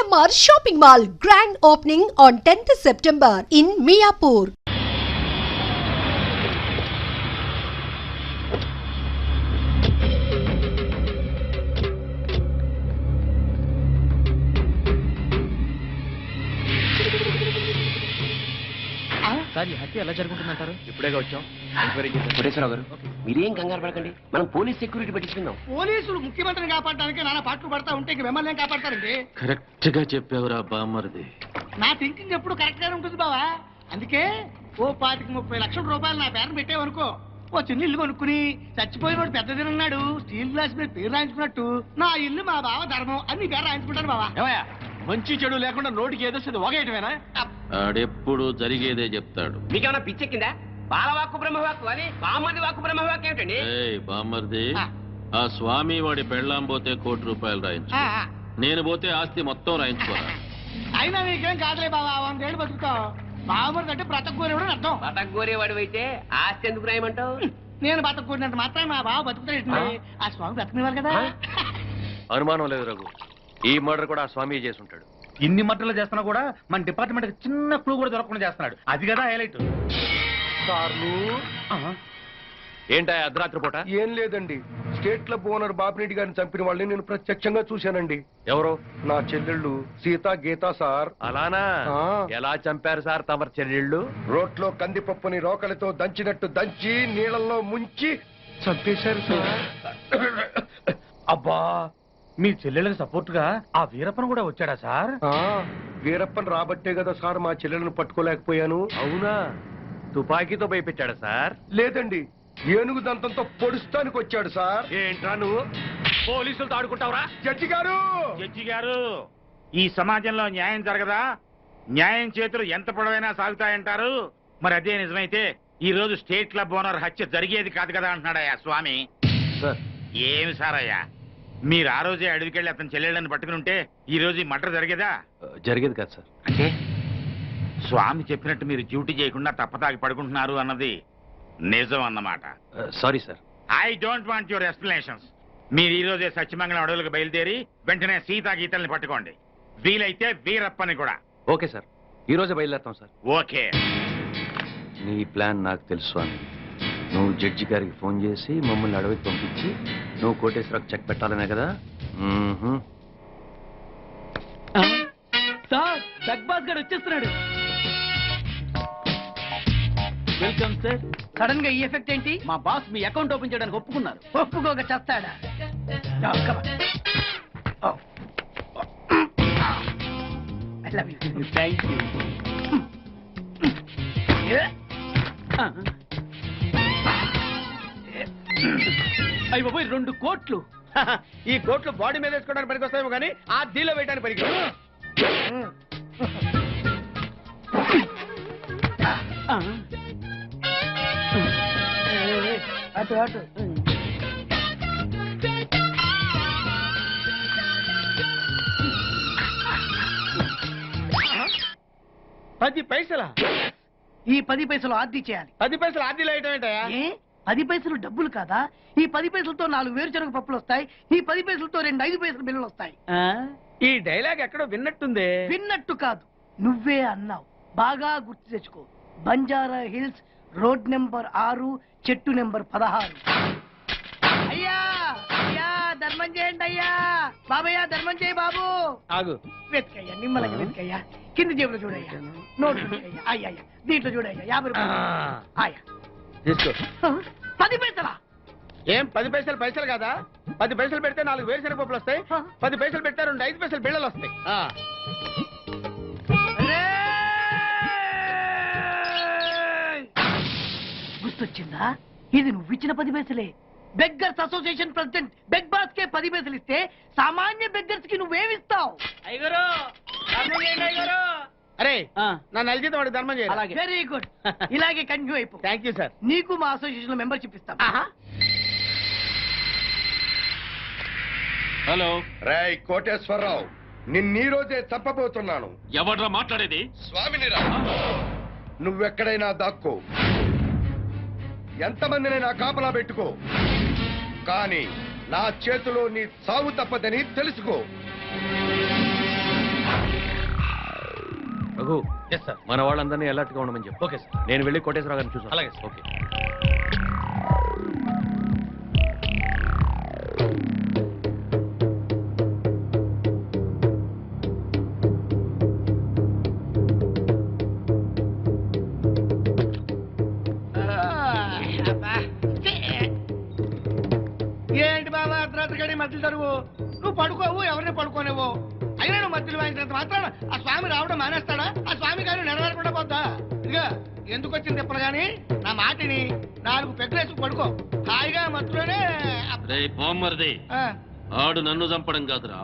GMR Shopping Mall grand opening on 10th September in Miapur. Sir ఈ హత్య ఎలా జరుగుతుందంటారు? ఇప్పుడేగా వచ్చాం. కోటేశ్వరరావు గారు మీరేం కంగారు పడకండి, మనం పోలీస్ సెక్యూరిటీ పెట్టించుకుందాం. పోలీసులు ముఖ్యమంత్రిని కాపాడడానికి నానా పాటలు పడతా ఉంటే ఇంక మిమ్మల్ని కాపాడతారండి. కరెక్ట్ గా చెప్పావురా బామ్మర్ది. నా థింకింగ్ ఎప్పుడు కరెక్ట్ గానే ఉంటుంది బావా. అందుకే ఓ 25-30 లక్షల రూపాయలు నా పేరును పెట్టేవనుకో, ఓ చిన్న ఇల్లు కొనుక్కుని చచ్చిపోయినోడు పెద్దదినన్నాడు స్టీల్ గ్లాస్ మీద పేరు రాయించుకున్నట్టు నా ఇల్లు మా బావ ధర్మం అని పేరు రాయించుకుంటాను బావా. మంచి చెడు లేకుండా నోటికి ఏదొస్తుంది ఒకేయటమేనా? ఆడెప్పుడు జరిగేదే చెప్తాడు. మీకేమన్నా పిచ్చెక్కిందా? బాలవాక్కు బ్రహ్మవాక్కు అని బామ్మర్ది వాక్కు బ్రహ్మవాక్కు ఏమిటండి? బామ్మర్ది, ఆ స్వామి వాడి పెళ్ళాం పోతే ₹1,00,00,000 రాయించు, నేను పోతే ఆస్తి మొత్తం రాయించుకోరా. అయినా నీకేం కాదులే బావా, 100 ఏళ్ళు బతుకుతావు. బావమరిది అంటే బ్రతకూరేవాడు అర్థం. బతకగోరేవాడు అయితే ఆస్తి ఎందుకు రాయమంటావు? నేను బతకూరినంత మాత్రం మా బావ బతుకుతాడు. ఆ స్వామి బతకనివ్వాలి కదా. అనుమానం లేదు రఘు, ఈ మర్డర్ కూడా ఆ స్వామి చేసి ఉంటాడు. ఇన్ని మట్టలు చేస్తున్నా కూడా మన డిపార్ట్మెంట్ చిన్న క్లూ కూడా దొరకకుండా చేస్తున్నాడు. అది కదా హైలైట్. ఏంటా అర్ధరాత్రి పూట? ఏం లేదండి, స్టేట్ క్లబ్ ఓనర్ బాపిరెడ్డి గారిని చంపిన వాళ్ళని నేను ప్రత్యక్షంగా చూశానండి. ఎవరు? నా చెల్లెళ్ళు సీత గీత సార్. అలానా? ఎలా చంపారు సార్ తమరు చెల్లెళ్ళు? రోట్లో కందిపప్పుని రోకలితో దంచినట్టు దంచి నీళ్ళల్లో ముంచి చంపేశారు సార్. అబ్బా, మీ చెల్లెళ్ళకి సపోర్ట్ గా ఆ వీరప్పన్ కూడా వచ్చాడా సార్? వీరప్పన్ రాబట్టే కదా సార్ మా చెల్లెలను పట్టుకోలేకపోయాను. అవునా? తుపాకీతో భయపెట్టాడా సార్? లేదండి, ఏనుగు దంతంతో పొడుస్తానికి వచ్చాడు సార్. ఏంట్రా నువ్వు పోలీసులతో ఆడుకుంటావురా? జడ్జి గారు, జడ్జి గారు, ఈ సమాజంలో న్యాయం జరగదా? న్యాయం చేతులు ఎంత పొడవైనా సాగుతాయంటారు. మరి అదే నిజమైతే ఈ రోజు స్టేట్ క్లబ్ ఓనర్ హత్య జరిగేది కాదు కదా అంటున్నాడయ్యా స్వామి. ఏమి సారయ్యా, మీరు ఆ రోజే అడవికెళ్ళి అతని చెల్లెళ్ళని పట్టుకుని ఉంటే ఈ రోజు ఈ మర్డర్ జరిగేదా? జరిగేది కాదు సార్. అంటే స్వామి చెప్పినట్టు మీరు డ్యూటీ చేయకుండా తప్పతాగి పడుకుంటున్నారు అన్నది నిజం అన్నమాట. Sorry sir. I don't want your explanations. మీరు ఈ రోజే సత్యమంగళం అడవులకు బయలుదేరి వెంటనే సీతా గీతల్ని పట్టుకోండి, వీలైతే వీరప్పని కూడా. ఓకే సార్, ఈ రోజే బయలుదేరుతాం సార్. ఓకే. నీ ప్లాన్ నాకు తెలుసు స్వామి. నువ్వు జడ్జి గారికి ఫోన్ చేసి మమ్మల్ని అడవికి పంపించి నువ్వు కోటేశ్వరకు చెక్ పెట్టాలనే కదా? సార్, జగ్బాస్ గారు వచ్చేస్తున్నాడు. Welcome sir. సడన్ గా ఈ ఎఫెక్ట్ ఏంటి? మా బాస్ మీ అకౌంట్ ఓపెన్ చేయడానికి ఒప్పుకున్నారు. ఒప్పుకోక చేస్తాడా? Thank you. అయ్యి బాబోయ్, 2 కోట్లు. ఈ కోట్లు బాడీ మీద వేసుకోవడానికి పనికి వస్తాయేమో కానీ ఆ దీలో వేయడానికి పనికి. అటు అటు. $10. ఈ 10 పైసలు ఆర్డీ చేయాలి. 10 పైసలు ఆర్డీలో వేయటం ఏంటయ్యా? ఏ 10 పైసలు డబ్బులు కాదా? ఈ 10 పైసలతో 4 వేరుశనగ పప్పులు వస్తాయి. ఈ 10 పైసలతో 2 5 పైసలు బిల్లులు వస్తాయి. ఈ డైలాగ్ ఎక్కడో విన్నట్టుంది. విన్నట్టు కాదు, నువ్వే అన్నావు. బాగా గుర్తు తెచ్చుకో. బంజారా హిల్స్, రోడ్ నెంబర్ 6, చెట్టు నెంబర్ 16. అయ్యా అయ్యా, ధర్మం చేయండి అయ్యా. బాబయ్యా, ధర్మం చేయి బాబు. ఆగు. వెతుకయ్యా, నిమ్మలంగా వెతుకయ్యా. కింది జేబులో చూడయ్యా, నోట్లు చూడయ్యా. అయ్యా దీంట్లో చూడయ్యా, 50 రూపాయలు. అయ్యా తీసుకో. 10 పైసలా? ఏం 10 పైసలు పైసలు కాదా? 10 పైసలు పెడితే 4 వేరుశనగ పప్పులు వస్తాయి. 10 పైసలు పెడితే 2 5 పైసలు బిళ్ళలు వస్తాయి. గుర్తొచ్చిందా? ఇది నువ్వు ఇచ్చిన 10 పైసలే. Beggars association president beg boss కే 10 పైసలు ఇస్తే సామాన్య బెగ్గర్స్ కి నువ్వేమిస్తావు? అరే, నా నలిజిత వాడికి ధర్మం చేయాలి. Very good. ఇలాగే కంటిన్యూ అయిపో. Thank you sir. నీకు మా అసోసియేషన్ లో మెంబర్షిప్ ఇస్తాం. హలో. రేయ్ కోటేశ్వరరావు, నిన్నీ రోజే చంపబోతున్నాను. ఎవడ్రా మాట్లాడేది? స్వామినిరా. నువ్వెక్కడైనా దాక్కో, ఎంతమందినైనా కాపలా పెట్టుకో, కానీ నా చేతిలో నీ సావు తప్పదని తెలుసుకో. Raghu yes sir. మన వాళ్ళందరినీ అలర్ట్ గా ఉండమని చెప్పు. Okay sir. నేను వెళ్ళి కోటేశ్వరరావు గారిని చూసాను. అలాగే సార్. ఓకే. ఏంటి బాబా అర్ధరాత్రి గడి మధ్యలో తరువు? నువ్వు పడుకోవు, ఎవరిని పడుకోనివ్వు. అయినా నువ్వు మధ్యలో వాయించినంత మాత్రాన ఆ స్వామి రావడం మానేస్తాడా? ఆ స్వామి గారు నెరవేరకుండా పోద్దా? ఇదిగా ఎందుకు వచ్చింది తిప్పలు గాని నా మాటిని 4 పెగ్గులేసుకు పడుకో. హాయిగా మత్తులోనే రే బామ్మర్ది, ఆడు నన్ను చంపడం కాదురా,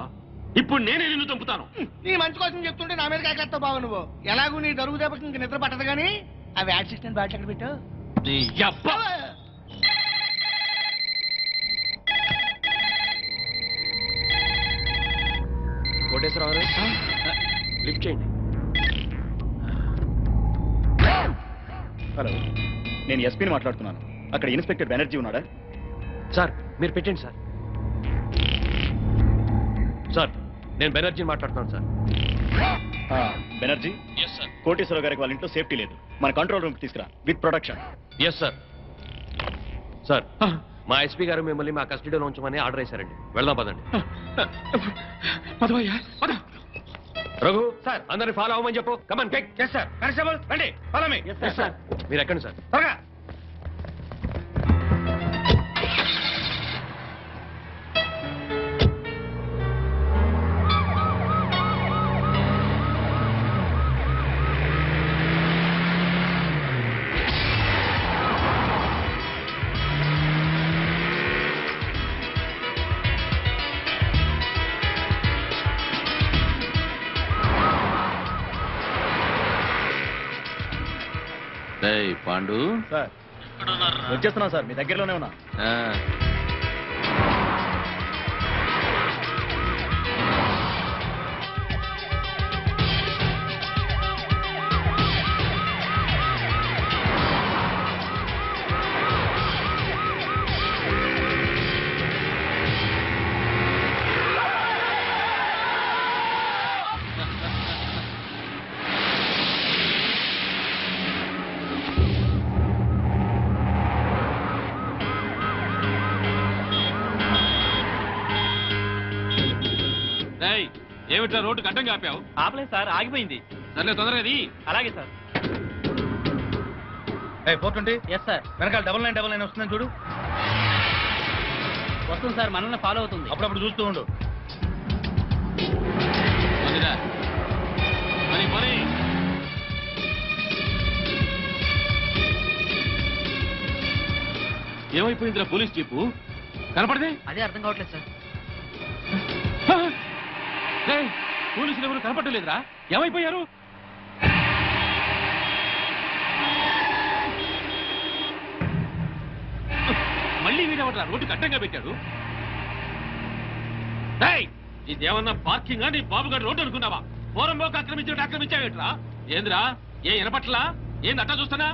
ఇప్పుడు నేనే నిన్ను చంపుతాను. నీ మంచి కోసం చెప్తుంటే నా మీద కాకేస్తావు బాబు నువ్వు. ఎలాగూ నీ దరుగు దెబ్బకి ఇంక నిద్ర పట్టదు గానీ ఆ వ్యాట్ సిస్టెంట్ బ్యాట్ ఎక్కడ పెట్టు. నీ యబ్బ. కోటేశ్వరరావు గారు లిఫ్ట్ చేయండి. హలో, నేను ఎస్పీని మాట్లాడుతున్నాను. అక్కడ ఇన్స్పెక్టర్ బెనర్జీ ఉన్నాడా? సార్ మీరు పెట్టండి సార్. సార్ నేను బెనర్జీని మాట్లాడుతున్నాను sir. Banerjee, yes sir. Koteswararao గారికి వాళ్ళ ఇంట్లో సేఫ్టీ లేదు. మన కంట్రోల్ రూమ్కి తీసుకురా with protection. Yes sir. Sir మా ఎస్పీ గారు మిమ్మల్ని మా కస్టడీలో ఉంచమని ఆర్డర్ వేశారండి. వెళ్దాం పదండి. రఘు సార్. అందరిని ఫాలో అవ్వమని చెప్పు. Come on take. Yes sir. Constable రండి, ఫాలో మీ. Yes sir. మీరు ఎక్కండి సార్. త్వరగా. రేయ్ పాండు, సార్ వచ్చేస్తున్నాం సార్, మీ దగ్గరలోనే ఉన్నా. ఆ, రేయ్ ఏమిట్రా రోడ్డు అడ్డంగా ఆపావు? ఆపలేదు సార్, ఆగిపోయింది. సర్లే తొందరగా ఇది. అలాగే సార్. 420. Yes sir. వెనకాల 9999 వస్తుందని చూడు. వస్తుంది సార్, మనల్ని ఫాలో అవుతుంది. అప్పుడప్పుడు చూస్తూ ఉండు. వదిరా. మరి మరి ఏమైపోయిందిరా పోలీస్ జీపు? కనపడదే? అదే అర్థం కావట్లేదు సార్. రేయ్, పోలీసులు ఎవరు కనపడలేదురా, ఏమైపోయారు? మళ్ళీ వీడెవడ్రా రోడ్డుకి అడ్డంగా పెట్టాడు? రేయ్, ఇదేమన్నా పార్కింగ్ నీ బాబుగారు రోడ్డు అనుకున్నావా? పోరంబోకి ఆక్రమించావేట్రా? ఏందిరా, ఏ వినపట్లా? ఏంది అట్టా చూస్తానా?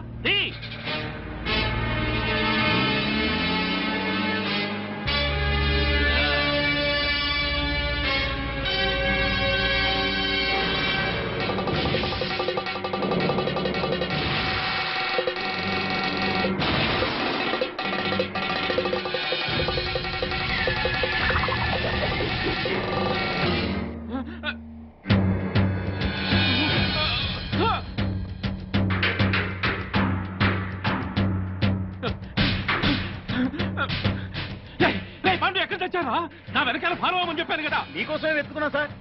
పాండు ఎక్కడ తెచ్చారా? నా వెనకాల ఫాలో అవ్వమని చెప్పాను కదా. మీకోసమే వెతుకున్నా సార్.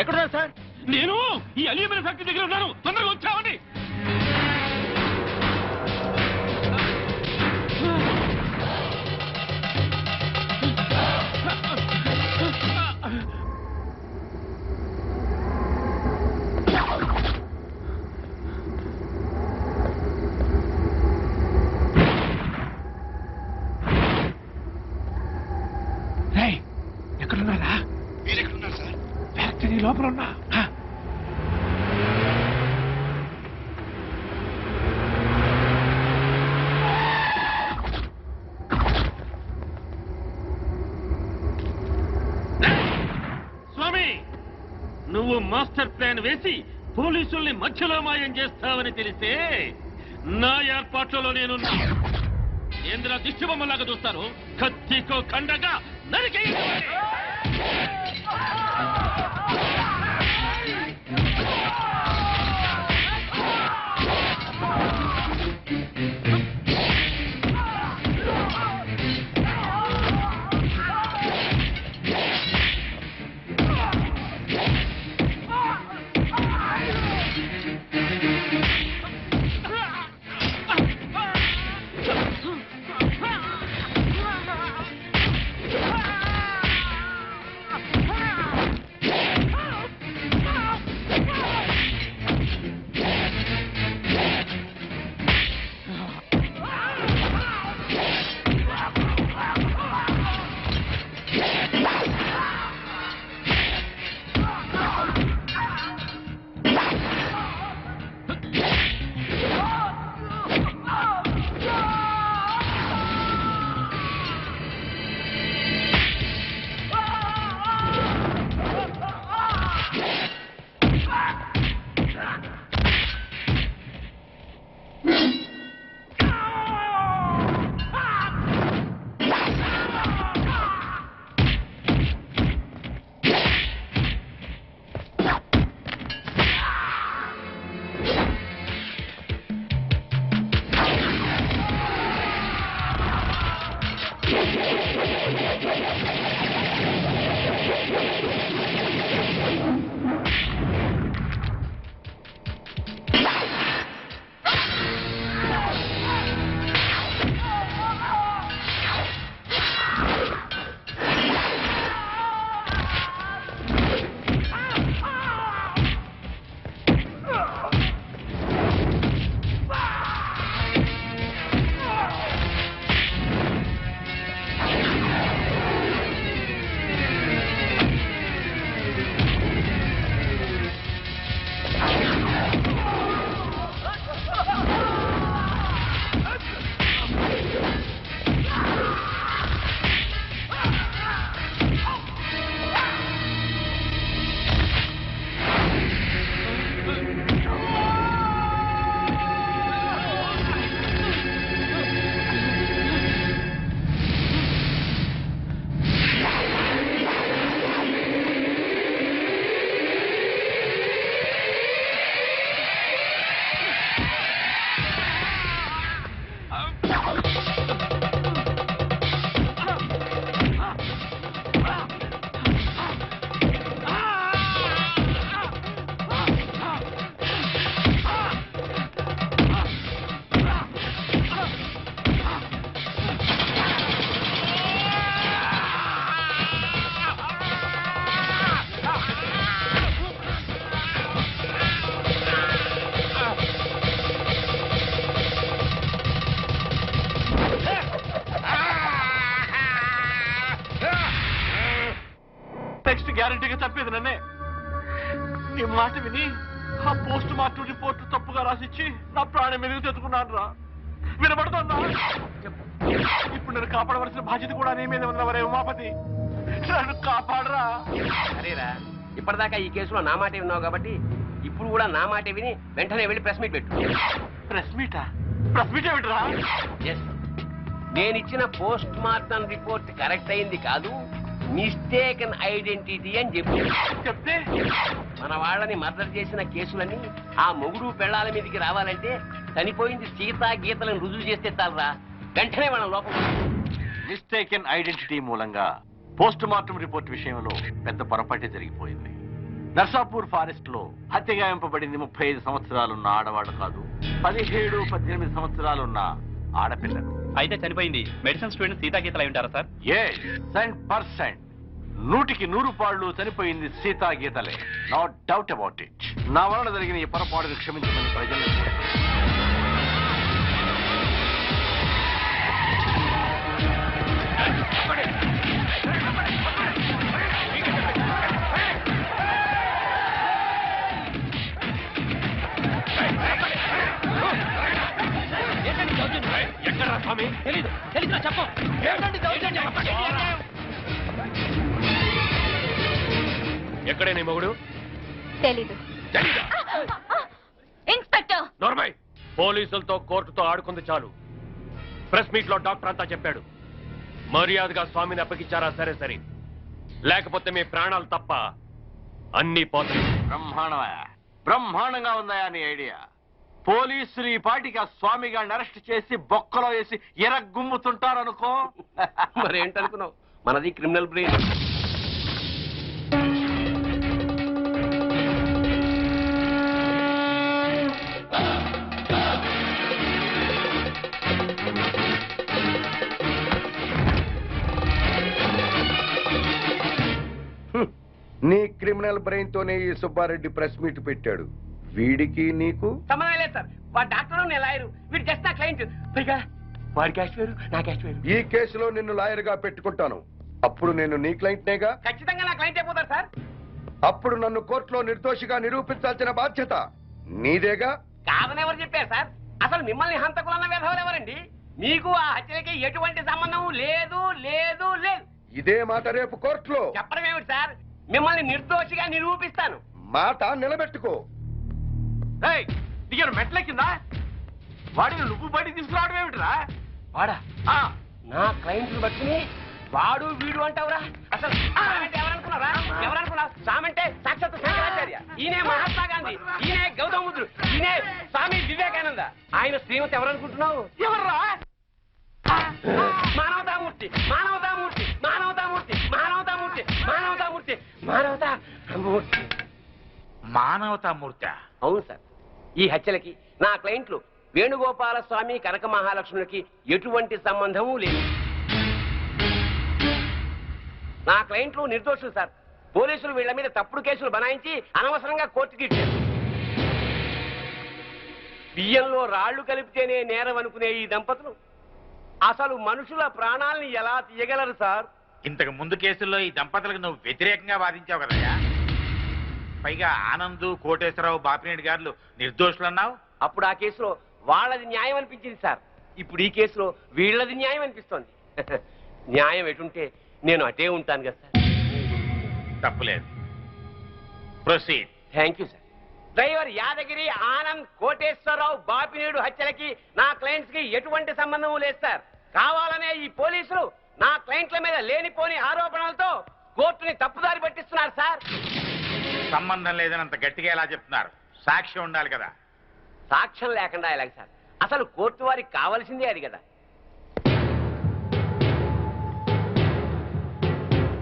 ఎక్కడున్నా సార్? నేను ఈ అల్యూమినియం ఫ్యాక్టరీ దగ్గర ఉన్నాను, తొందరగా వచ్చావండి. ఎక్కడున్నారా? మీరెక్కడున్నారు సార్? ఫ్యాక్టరీ లోపల ఉన్నా. స్వామి, నువ్వు మాస్టర్ ప్లాన్ వేసి పోలీసుల్ని మధ్యలో మాయం చేస్తావని తెలిస్తే నా ఏర్పాట్లలో నేను ఏంద్ర దిష్టిబొమ్మలాగా చూస్తాను. కత్తికో ఖండగా నరికేయండి. నెక్స్ట్ గ్యారంటీగా తప్పేది నన్నే. నీ మాట విని ఆ పోస్ట్ మార్టం రిపోర్ట్ తప్పుగా రాసిచ్చి నా ప్రాణం ఎదుగు తెచ్చుకున్నాను రా. వినబడుతుందా? ఇప్పుడు నేను కాపాడవలసిన బాధ్యత కూడా నీ మీద ఉన్నవరే ఉమాపతి. నన్ను కాపాడరా. అరేరా, ఇప్పటిదాకా ఈ కేసులో నా మాటే ఉన్నావు కాబట్టి ఇప్పుడు కూడా నా మాటే విని వెంటనే వెళ్ళి ప్రెస్ మీట్ పెట్టు. ప్రెస్ మీటా? ప్రెస్ మీట్ ఏమిట్రా? ఎస్, నేనిచ్చిన పోస్ట్ మార్టం రిపోర్ట్ కరెక్ట్ అయింది కాదు, మిస్టేకన్ ఐడెంటిటీ అని చెప్తే మన వాళ్ళని మర్డర్ చేసిన కేసులని ఆ మొగుడు పెళ్ళాల మీదకి రావాలంటే చనిపోయింది సీతా గీతలను రుజువు చేస్తే చాలరా, వెంటనే మన లోపల. మిస్టేకెన్ ఐడెంటిటీ మూలంగా పోస్ట్ మార్టం రిపోర్ట్ విషయంలో పెద్ద పొరపాటే జరిగిపోయింది. నర్సాపూర్ ఫారెస్ట్ లో హత్యగాయింపబడింది 35 సంవత్సరాలున్న ఆడవాడు కాదు, 17-18 సంవత్సరాలున్న ఆడపిల్లలు. అయితే చనిపోయింది మెడిసిన్ స్టూడెంట్ సీతాగీతలు అయి ఉంటారా సార్? ఏ 100%, 100కి 100 చనిపోయింది సీతాగీతలే. No doubt about it. నా వలన జరిగిన ఈ పొరపాటును క్షమించమని ప్రజలు. ఎక్కడా స్వామి? తెలీదు. తెలీదురా, చెప్పు. ఎక్కడే నీ మొగుడు? తెలీదు. ఇన్స్పెక్టర్ నోర్మై, పోలీసులతో కోర్టుతో ఆడుకుంది చాలు. ప్రెస్ మీట్ లో డాక్టర్ అంతా చెప్పాడు. మర్యాదగా స్వామిని అప్పగించారా సరే సరే, లేకపోతే మీ ప్రాణాలు తప్ప అన్ని పోతాయి. బ్రహ్మాండంగా ఉందా నీ ఐడియా? పోలీసులు ఈ పాటికి ఆ స్వామి గారిని అరెస్ట్ చేసి బొక్కలో వేసి ఎరగుమ్ముతుంటారనుకో. మరేంటనుకున్నావు, మనది క్రిమినల్ బ్రెయిన్. నీ క్రిమినల్ బ్రెయిన్ తోనే ఈ సుబ్బారెడ్డి ప్రెస్ మీట్ పెట్టాడు. వీడికి నీకు సంబంధం లేదు సార్. వాడు డాక్టర్, నేను లాయరు, వీడు జస్ట్ నా క్లయింట్. పైగా వాడి క్యాష్ వేరు, నా క్యాష్ వేరు. ఈ కేసులో నిన్ను లాయర్ గా పెట్టుకుంటాను. అప్పుడు నేను నీ క్లయింట్నేగా. ఖచ్చితంగా నా క్లయింట్ అయిపోతారు సార్. అప్పుడు నన్ను కోర్టులో నిర్దోషిగా నిరూపించాల్సిన బాధ్యత నీదేగా. కాదని ఎవరు చెప్పారు సార్? అసలు మిమ్మల్ని హంతకులన్న వేధవులు ఎవరండి? మీకు ఆ హత్యలకి ఎటువంటి సంబంధం లేదు లేదు లేదు. ఇదే మాట రేపు కోర్టులో చెప్పడం ఏమిటి సార్? మిమ్మల్ని నిర్దోషిగా నిరూపిస్తాను. మాట నిలబెట్టుకో. దిగారు మెట్ల కింద వాడిని నువ్వు బయటికి తీసుకురావడం ఏమిటిరా? వాడా? నా క్లయింట్ బట్టుకుని వాడు వీడు అంటావురా? అసలు సామంటే ఎవరనుకున్నారా? ఎవరనుకున్నావు? సామంటే సాక్షాత్ శంకరాచార్య, ఈయనే మహాత్మా గాంధీ, ఈయనే గౌతమ బుద్ధుడు, ఈయనే స్వామి వివేకానంద. ఆయన శ్రీమతి ఎవరనుకుంటున్నావు? ఎవర్రా? మానవతామూర్తి, మానవతామూర్తి, మానవతామూర్తి, మానవతామూర్తి, మానవతామూర్తి, మానవతామూర్తి. మానవతామూర్తి? అవును సార్. ఈ హత్యలకి నా క్లయింట్లు వేణుగోపాల స్వామి, కనక మహాలక్ష్ములకి ఎటువంటి సంబంధము లేదు. నా క్లయింట్లు నిర్దోషులు సార్. పోలీసులు వీళ్ల మీద తప్పుడు కేసులు బనాయించి అనవసరంగా కోర్టుకి ఇచ్చారు. బియ్యంలో రాళ్లు కలిపితేనే నేరం అనుకునే ఈ దంపతులు అసలు మనుషుల ప్రాణాలని ఎలా తీయగలరు సార్? ఇంతకు ముందు కేసుల్లో ఈ దంపతులకు నువ్వు వ్యతిరేకంగా వాదించావు కదయ్యా. పైగా ఆనంద్, కోటేశ్వరరావు, బాపినేని గారు నిర్దోషులు అన్నావు. అప్పుడు ఆ కేసులో వాళ్ళది న్యాయం అనిపించింది సార్. ఇప్పుడు ఈ కేసులో వీళ్ళది న్యాయం అనిపిస్తోంది. న్యాయం ఎటుంటే నేను అటే ఉంటాను కదా సార్. తప్పులేదు. Proceed. Thank you sir. Driver Yadagiri, Anand, Koteswararao, Bapineedu హత్యలకి నా క్లయింట్స్ కి ఎటువంటి సంబంధం లేదు సార్. కావాలనే ఈ పోలీసులు నా క్లయింట్ల మీద లేనిపోని ఆరోపణలతో కోర్టుని తప్పుదారి పట్టిస్తున్నారు సార్. సంబంధం లేదని అంత గట్టిగా ఎలా చెప్తున్నారు? సాక్ష్యం ఉండాలి కదా. సాక్ష్యం లేకుండా ఎలాగ సార్? అసలు కోర్టు వారికి కావాల్సిందే అది కదా.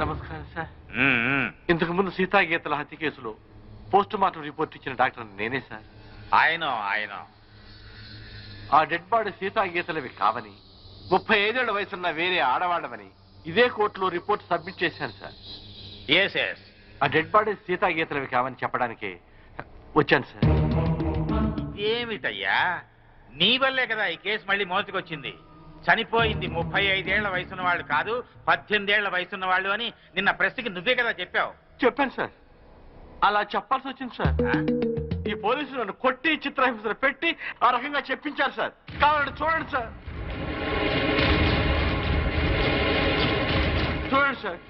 నమస్కారం సార్. ఇంతకు ముందు సీతాగీతల హత్య కేసులో పోస్ట్ మార్టం రిపోర్ట్ ఇచ్చిన డాక్టర్ నేనే సార్. ఆయన ఆ డెడ్ బాడీ సీతాగీతలవి కావని, 35 ఏళ్ల వయసున్న వేరే ఆడవాళ్ళమని ఇదే కోర్టులో రిపోర్ట్ సబ్మిట్ చేశాను సార్. ఎస్. ఆ డెడ్ బాడీ సీతాగీతలవి కావని చెప్పడానికి వచ్చాను సార్. ఏమిటయ్యా, నీ వల్లే కదా ఈ కేసు మళ్ళీ మోసుకొచ్చింది. చనిపోయింది 35 ఏళ్ల వయసున్న వాళ్ళు కాదు, 18 ఏళ్ల వయసున్న వాళ్ళు అని నిన్న ప్రెస్కి నువ్వే కదా చెప్పావు. చెప్పాను సార్. అలా చెప్పాల్సి వచ్చింది సార్. ఈ పోలీసులు నన్ను కొట్టి చిత్రహింసలు పెట్టి ఆ రకంగా చెప్పించారు సార్. కావాలంటే చూడండి సార్. చూడండి సార్,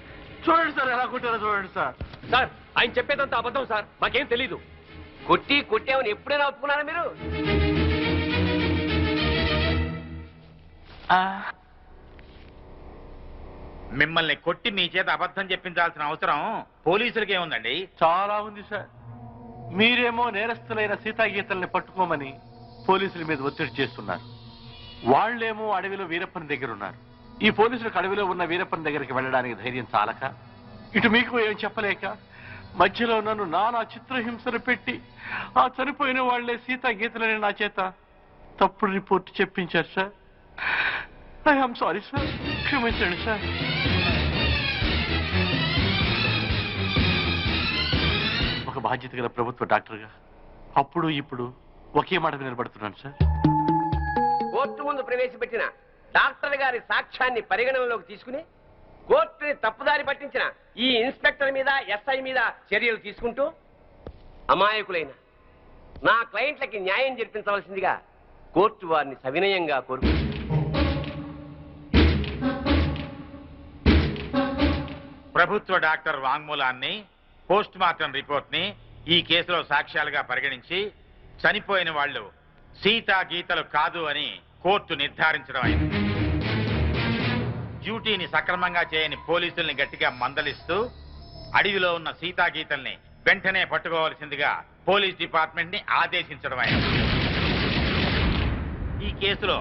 చూడండి సార్, ఎలా కొట్టారో చూడండి సార్. సార్, ఆయన చెప్పేదంత అబద్ధం సార్. మాకేం తెలీదు. కొట్టేమని ఎప్పుడైనా ఒప్పుకున్నారా మీరు? మిమ్మల్ని కొట్టి మీ చేత అబద్ధం చెప్పించాల్సిన అవసరం పోలీసులకి ఏముందండి? చాలా ఉంది సార్. మీరేమో నేరస్తులైన సీతాగీతల్ని పట్టుకోమని పోలీసుల మీద ఒత్తిడి చేస్తున్నారు. వాళ్లేమో అడవిలో వీరప్పని దగ్గర ఉన్నారు. ఈ పోలీసులకు అడవిలో ఉన్న వీరప్పని దగ్గరికి వెళ్ళడానికి ధైర్యం చాలక, ఇటు మీకు ఏం చెప్పలేక, మధ్యలో నన్ను నానా చిత్రహింసలు పెట్టి ఆ చనిపోయిన వాళ్లే సీతాగీతలని నా చేత తప్పుడు రిపోర్ట్ చెప్పించారు సార్. ఐఎమ్ సారీ సార్, క్షమించండి సార్. ఒక బాధ్యత గల ప్రభుత్వ డాక్టర్గా అప్పుడు ఇప్పుడు ఒకే మాట నిలబడుతున్నాను సార్. కోర్టు ముందు ప్రవేశపెట్టిన డాక్టర్ గారి సాక్ష్యాన్ని పరిగణనలోకి తీసుకుని కోర్టుని తప్పుదారి పట్టించిన ఈ ఇన్స్పెక్టర్ మీద, ఎస్ఐ మీద చర్యలు తీసుకుంటూ అమాయకులైన నా క్లయింట్లకి న్యాయం జరిపించవలసిందిగా కోర్టు వారిని సవినయంగా కోరుకుంటుంది. ప్రభుత్వ డాక్టర్ వాంగ్మూలాన్ని, పోస్ట్ మార్టం రిపోర్ట్ ని ఈ కేసులో సాక్ష్యాలుగా పరిగణించి చనిపోయిన వాళ్ళు సీతా గీతలు కాదు అని కోర్టు నిర్ధారించడం అయింది. డ్యూటీని సక్రమంగా చేయని పోలీసుల్ని గట్టిగా మందలిస్తూ అడవిలో ఉన్న సీతా గీతల్ని వెంటనే పట్టుకోవాల్సిందిగా పోలీస్ డిపార్ట్మెంట్ ని ఆదేశించడం అయింది. ఈ కేసులో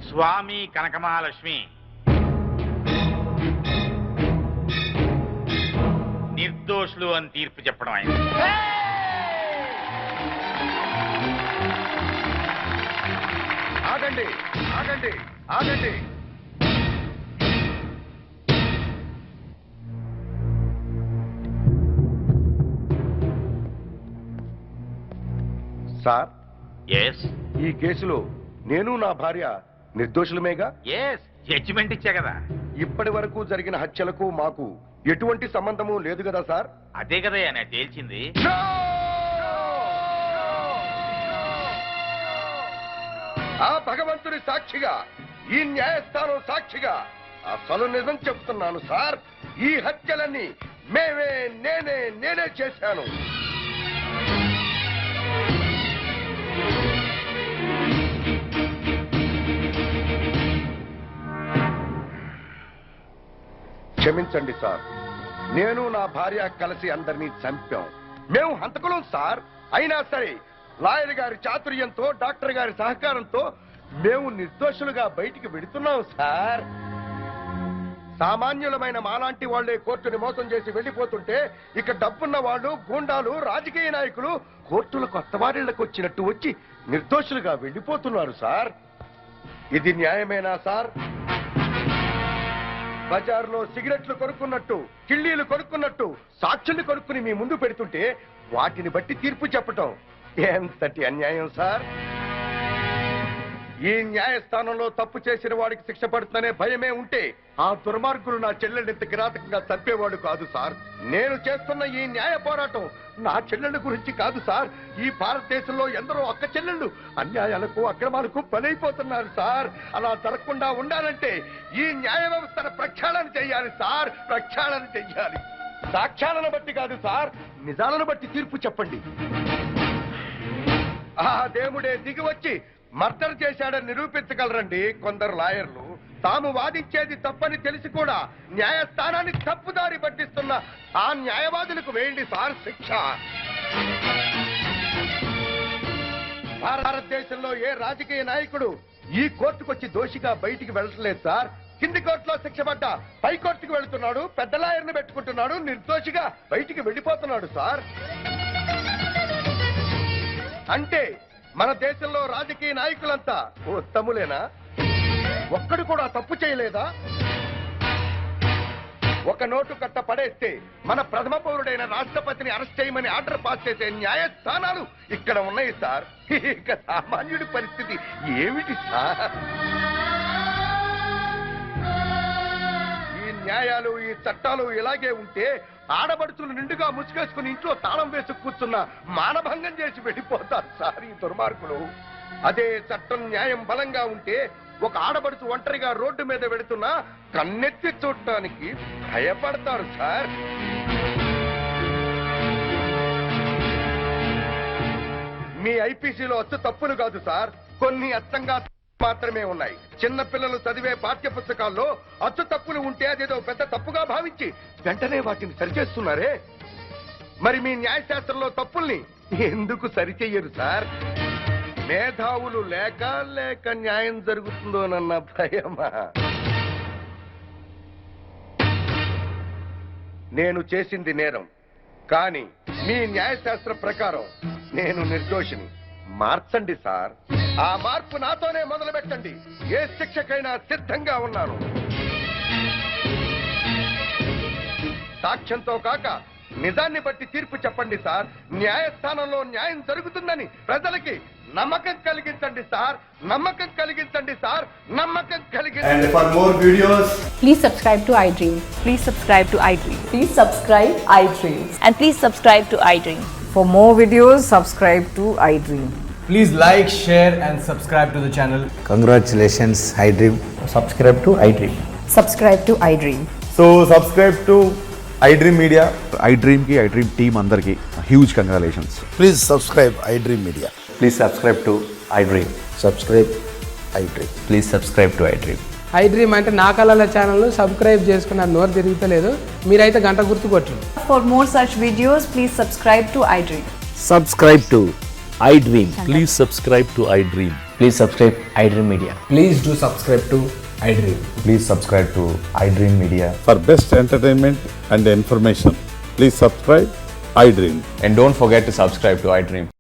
స్వామి కనకమహాలక్ష్మి నిర్దోషులు అని తీర్పు చెప్పడం అయింది. ఆగండి ఆగండి ఆగండి. సార్, ఎస్ ఈ కేసులో నేను నా భార్య నిర్దోషులమేగా? ఎస్, జడ్జిమెంట్ ఇచ్చా కదా. ఇప్పటి వరకు జరిగిన హత్యలకు మాకు ఎటువంటి సంబంధము లేదు కదా సార్? అదే కదా నేను తేల్చింది. ఆ భగవంతుని సాక్షిగా, ఈ న్యాయస్థానం సాక్షిగా అసలు నిజం చెప్తున్నాను సార్. ఈ హత్యలన్నీ నేనే చేశాను. క్షమించండి సార్, నేను నా భార్య కలిసి అందరినీ చంపాం. మేము హంతకులం సార్. అయినా సరే లాయర్ గారి చాతుర్యంతో, డాక్టర్ గారి సహకారంతో మేము నిర్దోషులుగా బయటికి వెడుతున్నాం సార్. సామాన్యులమైన మాలాంటి వాళ్లే కోర్టుని మోసం చేసి వెళ్లిపోతుంటే ఇక డబ్బున్న వాళ్ళు, గూండాలు, రాజకీయ నాయకులు కోర్టుల కొత్త వారిళ్లకు వచ్చినట్టు వచ్చి నిర్దోషులుగా వెళ్లిపోతున్నారు సార్. ఇది న్యాయమేనా సార్? బజార్లో సిగరెట్లు కొనుక్కున్నట్టు, కిళ్ళీలు కొనుక్కున్నట్టు సాక్షుల్ని కొనుక్కుని మీ ముందు పెడుతుంటే వాటిని బట్టి తీర్పు చెప్పటం ఎంతటి అన్యాయం సార్. ఈ న్యాయస్థానంలో తప్పు చేసిన వాడికి శిక్ష పడుతుందనే భయమే ఉంటే ఆ దుర్మార్గులు నా చెల్లెల్ని ఇంత కిరాతకంగా చంపేవాడు కాదు సార్. నేను చేస్తున్న ఈ న్యాయ పోరాటం నా చెల్లెళ్ళ గురించి కాదు సార్. ఈ భారతదేశంలో ఎందరో అక్క చెల్లెళ్ళు అన్యాయాలకు, అక్రమాలకు బలైపోతున్నారు సార్. అలా జరగకుండా ఉండాలంటే ఈ న్యాయ వ్యవస్థను ప్రక్షాళన చెయ్యాలి సార్. ప్రక్షాళన చెయ్యాలి. సాక్ష్యాలను బట్టి కాదు సార్, నిజాలను బట్టి తీర్పు చెప్పండి. ఆ దేవుడే దిగి వచ్చి మర్డర్ చేశాడని నిరూపించగలరండి కొందరు లాయర్లు. తాము వాదించేది తప్పని తెలిసి కూడా న్యాయస్థానాన్ని తప్పుదారి పట్టిస్తున్న ఆ న్యాయవాదులకు వేయండి సార్ శిక్ష. భారతదేశంలో ఏ రాజకీయ నాయకుడు ఈ కోర్టుకొచ్చి దోషిగా బయటికి వెళ్ళట్లేదు సార్. కింది కోర్టులో శిక్ష పడ్డా పై కోర్టుకు వెళుతున్నాడు, పెద్ద లాయర్ని పెట్టుకుంటున్నాడు, నిర్దోషిగా బయటికి వెళ్ళిపోతున్నాడు సార్. అంటే మన దేశంలో రాజకీయ నాయకులంతా ఉత్తములేనా? ఒక్కడు కూడా తప్పు చేయలేదా? ఒక నోటు కట్ట పడేస్తే మన ప్రథమ పౌరుడైన రాష్ట్రపతిని అరెస్ట్ చేయమని ఆర్డర్ పాస్ చేసే న్యాయస్థానాలు ఇక్కడ ఉన్నాయి సార్. ఇక సామాన్యుడి పరిస్థితి ఏమిటి సార్? ఈ న్యాయాలు, ఈ చట్టాలు ఇలాగే ఉంటే ఆడబడుచులు నిండుగా ముసుగేసుకుని ఇంట్లో తాళం వేసి కూర్చున్న మానభంగం చేసి వెళ్ళిపోతారు సార్ ఈ దుర్మార్గులు. అదే చట్టం, న్యాయం బలంగా ఉంటే ఒక ఆడబడుచు ఒంటరిగా రోడ్డు మీద వెళుతున్నా కన్నెత్తి చూడటానికి భయపడతారు సార్. మీ ఐపీసీలో అచ్చు తప్పులు కాదు సార్, కొన్ని అచ్చంగా మాత్రమే ఉన్నాయి. చిన్న పిల్లలు చదివే పాఠ్య పుస్తకాల్లో అచ్చు తప్పులు ఉంటే అదేదో పెద్ద తప్పుగా భావించి వెంటనే వాటిని సరిచేస్తున్నారే. మరి మీ న్యాయశాస్త్రంలో తప్పుల్ని ఎందుకు సరిచెయ్యరు సార్? మేధావులు లేక న్యాయం జరుగుతుందోనన్న భయమా? నేను చేసింది నేరం, కానీ మీ న్యాయశాస్త్ర ప్రకారం నేను నిర్దోషిని. మార్చండి సార్. ఆ మార్పు నాతోనే మొదలు పెట్టండి. ఏ శిక్షకైనా సిద్ధంగా ఉన్నాను. సాక్ష్యంతో కాక నిజాన్ని బట్టి తీర్పు చెప్పండి సార్. న్యాయస్థానంలో న్యాయం జరుగుతుందని ప్రజలకి నమ్మకం కలిగించండి సార్. నమ్మకం కలిగించండి సార్. నమ్మకం కలిగించండి. And for more videos, please subscribe to iDream. Please subscribe to iDream. Please subscribe iDream. And please subscribe to iDream. For more videos, subscribe to iDream. please like, share and subscribe to the channel. Congratulations, iDream. Subscribe to iDream. Subscribe to iDream. So subscribe to iDream Media. iDream team అందరికి huge congratulations. Please subscribe iDream Media. Please subscribe to iDream. Subscribe iDream. Please subscribe to iDream. iDream అంటే నా కళల channel subscribe చేసుకున్న నోరు తిరుగుతలేదు, మీరైతే గంట గుర్తు కొట్టండి. For more such videos, please subscribe to iDream. Subscribe to iDream. Please subscribe to iDream. Please subscribe iDream Media. Please do subscribe to iDream. Please subscribe to iDream Media. For best entertainment and information, please subscribe iDream. And don't forget to subscribe to iDream.